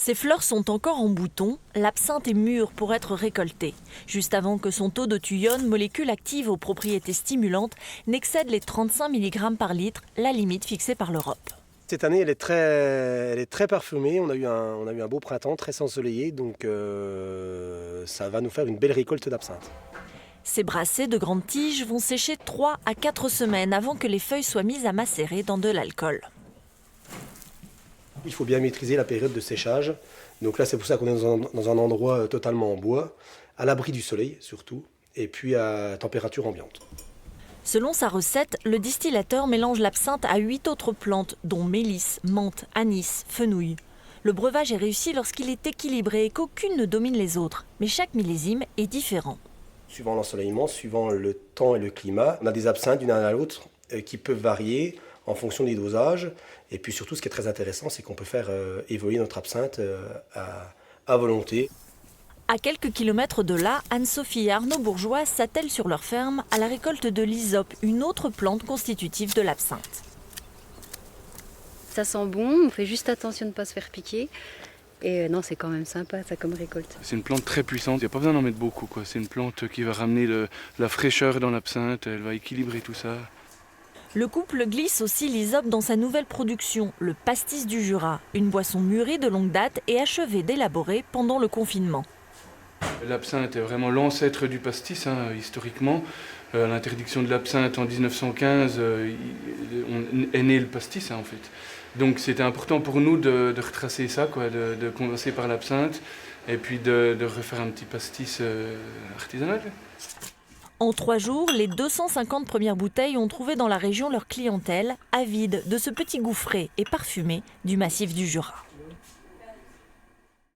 Ces fleurs sont encore en bouton, l'absinthe est mûre pour être récoltée. Juste avant que son taux de thuione, molécule active aux propriétés stimulantes, n'excède les 35 mg par litre, la limite fixée par l'Europe. Cette année, elle est très parfumée. On a eu un beau printemps, très ensoleillé, donc ça va nous faire une belle récolte d'absinthe. Ces brassées de grandes tiges vont sécher 3 à 4 semaines avant que les feuilles soient mises à macérer dans de l'alcool. Il faut bien maîtriser la période de séchage. Donc là, c'est pour ça qu'on est dans un endroit totalement en bois, à l'abri du soleil surtout, et puis à température ambiante. Selon sa recette, le distillateur mélange l'absinthe à 8 autres plantes, dont mélisse, menthe, anis, fenouil. Le breuvage est réussi lorsqu'il est équilibré et qu'aucune ne domine les autres. Mais chaque millésime est différent. Suivant l'ensoleillement, suivant le temps et le climat, on a des absinthes d'une année à l'autre qui peuvent varier en fonction des dosages. Et puis surtout, ce qui est très intéressant, c'est qu'on peut faire évoluer notre absinthe à volonté. À quelques kilomètres de là, Anne-Sophie et Arnaud Bourgeois s'attellent sur leur ferme à la récolte de l'hysope, une autre plante constitutive de l'absinthe. Ça sent bon, on fait juste attention de ne pas se faire piquer. Et non, c'est quand même sympa ça comme récolte. C'est une plante très puissante, il n'y a pas besoin d'en mettre beaucoup, quoi. C'est une plante qui va ramener la fraîcheur dans l'absinthe, elle va équilibrer tout ça. Le couple glisse aussi l'hysope dans sa nouvelle production, le pastis du Jura, une boisson mûrie de longue date et achevée d'élaborer pendant le confinement. L'absinthe est vraiment l'ancêtre du pastis, historiquement. À l'interdiction de l'absinthe en 1915, est né le pastis, en fait. Donc c'était important pour nous de retracer ça, quoi, de commencer par l'absinthe et puis de refaire un petit pastis artisanal. En 3 jours, les 250 premières bouteilles ont trouvé dans la région leur clientèle, avide de ce petit goût frais et parfumé du massif du Jura.